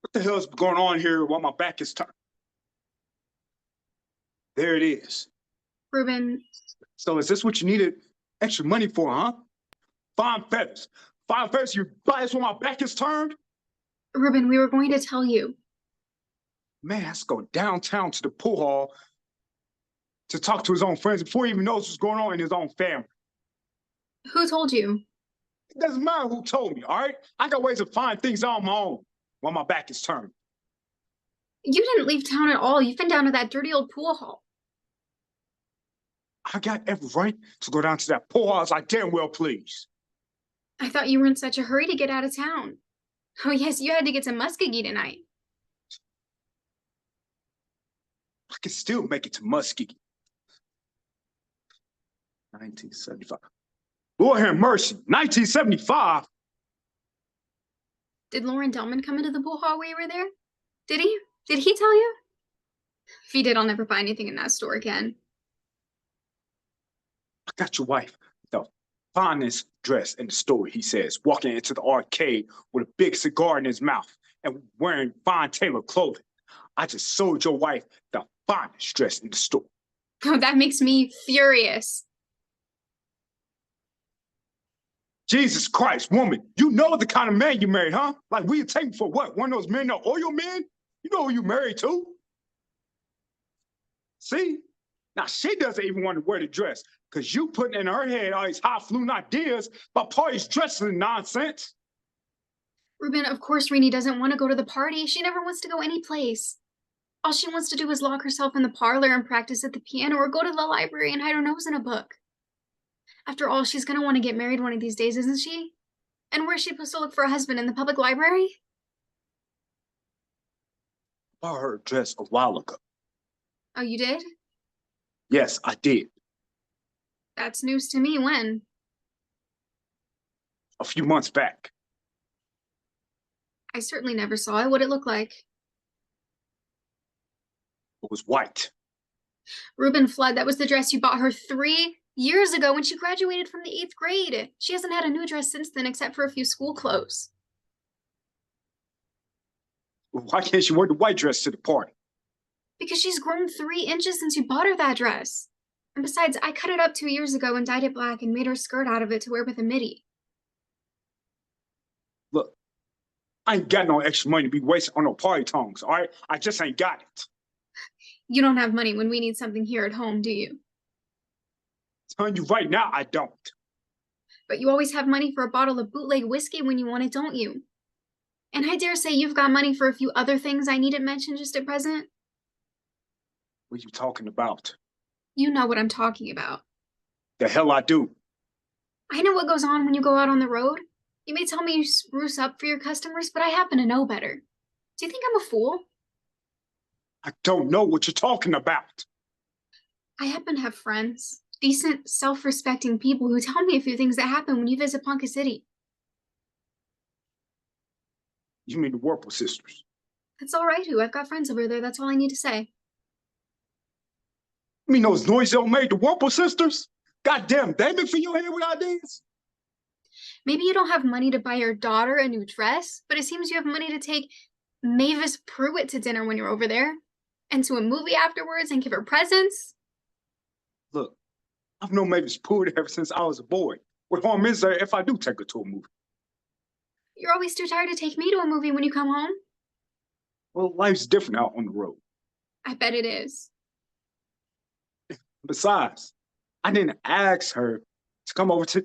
What the hell's going on here while my back is turned? There it is. Ruben, So is this what you needed extra money for, huh? Fine feathers. Fine feathers, you buy this when my back is turned? Ruben, we were going to tell you. Man has to go downtown to the pool hall to talk to his own friends before he even knows what's going on in his own family. Who told you? It doesn't matter who told me, all right? I got ways of finding things out on my own while my back is turned. You didn't leave town at all. You've been down to that dirty old pool hall. I got every right to go down to that pool hall as I damn well please. I thought you were in such a hurry to get out of town. Oh, yes, you had to get to Muskogee tonight. I can still make it to Muskogee. 1975. Lord have mercy. 1975? Did Lauren Delman come into the pool hall while you were there? Did he? Did he tell you? If he did, I'll never buy anything in that store again. I got your wife the finest dress in the store, he says, walking into the arcade with a big cigar in his mouth and wearing fine tailored clothing. I just sold your wife the finest dress in the store. Oh, that makes me furious. Jesus Christ, woman, you know the kind of man you married, huh? Like, we take for what? One of those men, the oil men? You know who you married to? See? Now, she doesn't even want to wear the dress because you putting in her head all these highfalutin ideas about parties dressing and nonsense. Ruben, of course Renee doesn't want to go to the party. She never wants to go any place. All she wants to do is lock herself in the parlor and practice at the piano or go to the library and hide her nose in a book. After all, she's going to want to get married one of these days, isn't she? And where's she supposed to look for a husband? In the public library? I bought her a dress a while ago. Oh, you did? Yes, I did. That's news to me. When? A few months back. I certainly never saw it. What'd it look like? It was white. Ruben Flood, that was the dress you bought her 3 years ago when she graduated from the 8th grade. She hasn't had a new dress since then except for a few school clothes. Why can't she wear the white dress to the party? Because she's grown 3 inches since you bought her that dress. And besides, I cut it up 2 years ago and dyed it black and made her skirt out of it to wear with a midi. Look, I ain't got no extra money to be wasting on no party tongues, all right? I just ain't got it. You don't have money when we need something here at home, do you? Telling you right now, I don't. But you always have money for a bottle of bootleg whiskey when you want it, don't you? And I dare say you've got money for a few other things I needn't mention just at present. What are you talking about? You know what I'm talking about. The hell I do. I know what goes on when you go out on the road. You may tell me you spruce up for your customers, but I happen to know better. Do you think I'm a fool? I don't know what you're talking about. I happen to have friends, decent, self-respecting people who tell me a few things that happen when you visit Ponca City. You mean the Whirlpool sisters? That's all right, Who. I've got friends over there. That's all I need to say. You mean those noises don't make the Whirlpool sisters? Goddamn, they been for your head with ideas? Maybe you don't have money to buy your daughter a new dress, but it seems you have money to take Mavis Pruitt to dinner when you're over there, and to a movie afterwards and give her presents. Look, I've known Mavis Pruitt ever since I was a boy. What harm is there if I do take her to a movie? You're always too tired to take me to a movie when you come home. Well, life's different out on the road. I bet it is. Besides, I didn't ask her to come over to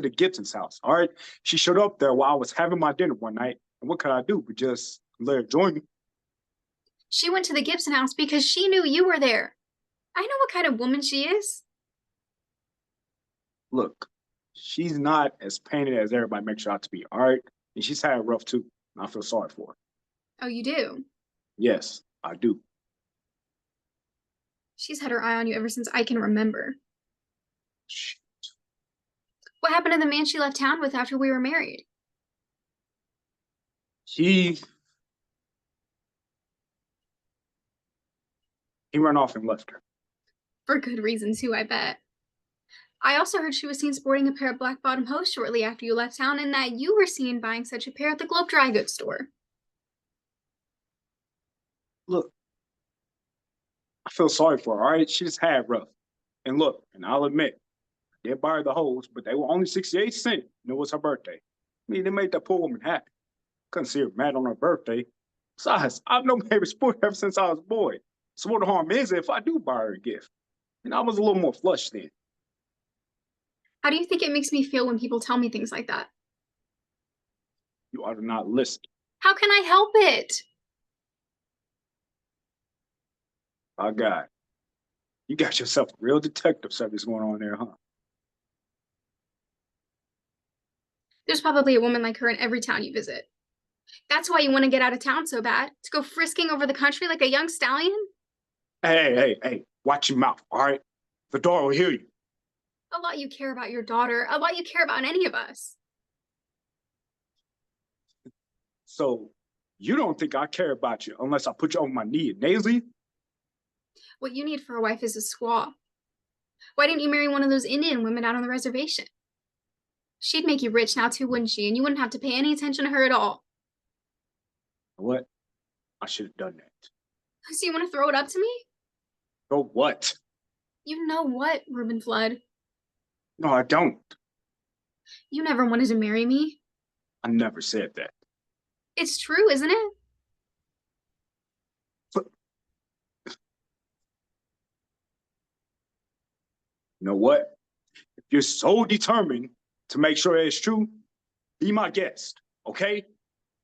the Gibson's house, all right? She showed up there while I was having my dinner one night, and what could I do but just let her join me? She went to the Gibson house because she knew you were there. I know what kind of woman she is. Look, she's not as painted as everybody makes her out to be, all right? And she's had it rough too, and I feel sorry for her. Oh, you do? Yes, I do. She's had her eye on you ever since I can remember. Shit. What happened to the man she left town with after we were married? He ran off and left her. For good reasons, too, I bet. I also heard she was seen sporting a pair of black bottom hose shortly after you left town, and that you were seen buying such a pair at the Globe Dry Goods store. Look, I feel sorry for her, all right? She just had rough. And look, and I'll admit, I did buy her the hoes, but they were only 68 cents. And it was her birthday. I mean, they made that poor woman happy. Couldn't see her mad on her birthday. Besides, I've known baby sport ever since I was a boy. So what the harm is if I do buy her a gift? And I was a little more flush then. How do you think it makes me feel when people tell me things like that? You ought to not listen. How can I help it? My God. You got yourself a real detective service going on there, huh? There's probably a woman like her in every town you visit. That's why you want to get out of town so bad, to go frisking over the country like a young stallion? Hey, watch your mouth, all right? The door will hear you. A lot you care about your daughter, a lot you care about any of us. So you don't think I care about you unless I put you on my knee and nail you? What you need for a wife is a squaw. Why didn't you marry one of those Indian women out on the reservation? She'd make you rich now too, wouldn't she? And you wouldn't have to pay any attention to her at all. What? I should have done that. So you want to throw it up to me? Oh, what? You know what, Reuben Flood? No, I don't. You never wanted to marry me. I never said that. It's true, isn't it? But you know what? If you're so determined to make sure it's true, be my guest, okay?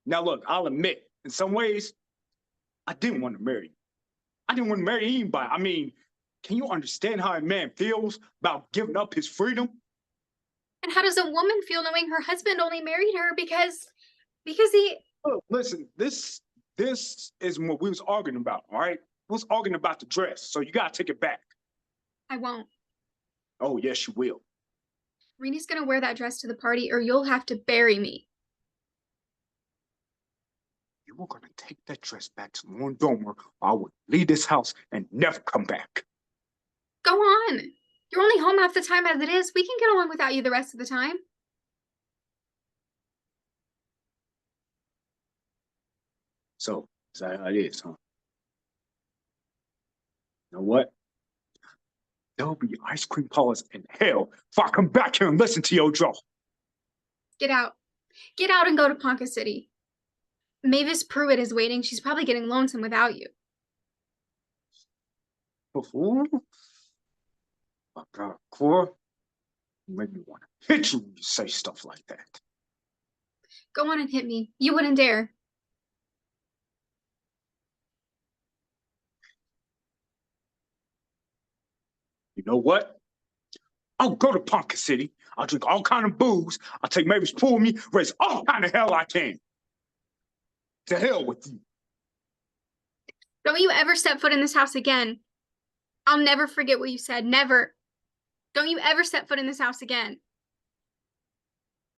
Now look, I'll admit, in some ways, I didn't want to marry you. I didn't want to marry anybody. I mean, can you understand how a man feels about giving up his freedom? And how does a woman feel knowing her husband only married her because he... Look, listen, this is what we was arguing about, all right? We was arguing about the dress, so you gotta take it back. I won't. Oh, yes, you will. Renee's gonna wear that dress to the party or you'll have to bury me. You were gonna take that dress back to Lauren Domer, or I would leave this house and never come back. Go on. You're only home half the time as it is. We can get along without you the rest of the time. So, is that how it is, huh? You know what? There'll be ice cream parlors in hell if I come back here and listen to your draw. Get out. Get out and go to Ponca City. Mavis Pruitt is waiting. She's probably getting lonesome without you. My God, Cora, you make me want to hit you when you say stuff like that. Go on and hit me. You wouldn't dare. You know what? I'll go to Ponca City. I'll drink all kind of booze. I'll take Mavis Pool me, raise all kind of hell I can. To hell with you. Don't you ever step foot in this house again. I'll never forget what you said. Never. Don't you ever step foot in this house again.